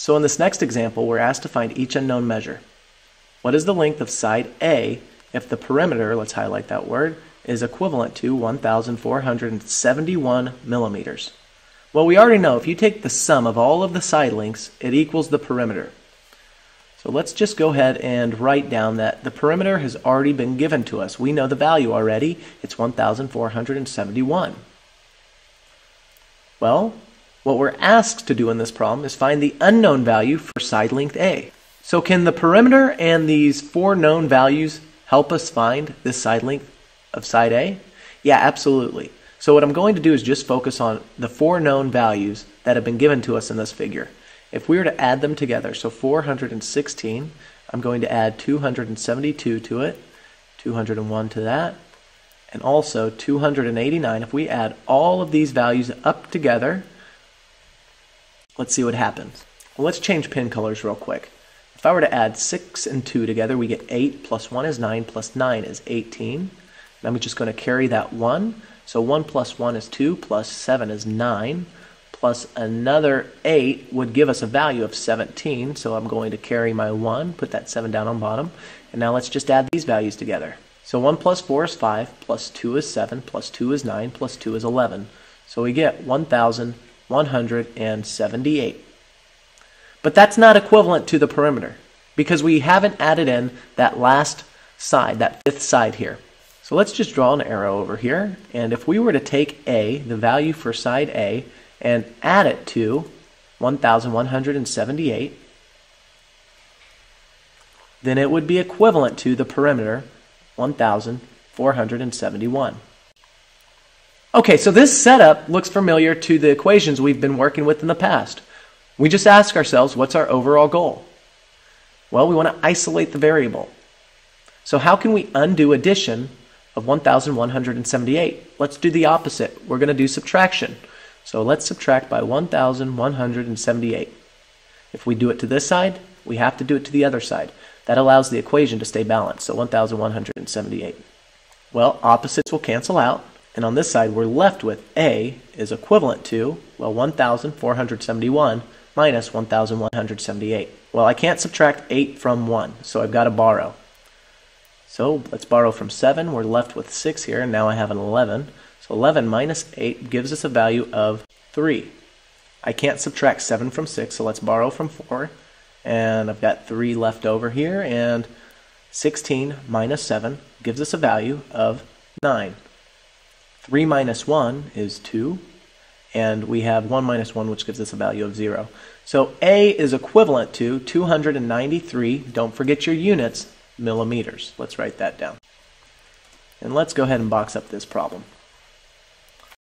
So in this next example, we're asked to find each unknown measure. What is the length of side A if the perimeter, let's highlight that word, is equivalent to 1,471 millimeters? Well, we already know if you take the sum of all of the side lengths, it equals the perimeter. So let's just go ahead and write down that the perimeter has already been given to us. We know the value already. It's 1,471. Well, what we're asked to do in this problem is find the unknown value for side length A. So can the perimeter and these four known values help us find this side length of side A? Yeah, absolutely. So what I'm going to do is just focus on the four known values that have been given to us in this figure. If we were to add them together, so 416, I'm going to add 272 to it, 201 to that, and also 289. If we add all of these values up together, let's see what happens. Well, let's change pen colors real quick. If I were to add 6 and 2 together, we get 8 plus 1 is 9 plus 9 is 18. And I'm just going to carry that 1. So 1 plus 1 is 2 plus 7 is 9. Plus another 8 would give us a value of 17. So I'm going to carry my 1, put that 7 down on bottom. And now let's just add these values together. So 1 plus 4 is 5, plus 2 is 7, plus 2 is 9, plus 2 is 11. So we get 1,178. But that's not equivalent to the perimeter because we haven't added in that last side, that fifth side here. So let's just draw an arrow over here, and if we were to take A, the value for side A, and add it to 1,178, then it would be equivalent to the perimeter, 1,471. Okay, so this setup looks familiar to the equations we've been working with in the past. We just ask ourselves, what's our overall goal? Well, we want to isolate the variable. So how can we undo addition of 1,178? Let's do the opposite. We're going to do subtraction. So let's subtract by 1,178. If we do it to this side, we have to do it to the other side. That allows the equation to stay balanced, so 1,178. Well, opposites will cancel out, and on this side we're left with A is equivalent to, well, 1,471 minus 1,178. Well, I can't subtract 8 from 1, so I've got to borrow. So let's borrow from 7. We're left with 6 here, and now I have an 11. So 11 minus 8 gives us a value of 3. I can't subtract 7 from 6, so let's borrow from 4. And I've got 3 left over here, and 16 minus 7 gives us a value of 9. 3 minus 1 is 2. And we have 1 minus 1, which gives us a value of 0. So A is equivalent to 293, don't forget your units, millimeters. Let's write that down. And let's go ahead and box up this problem.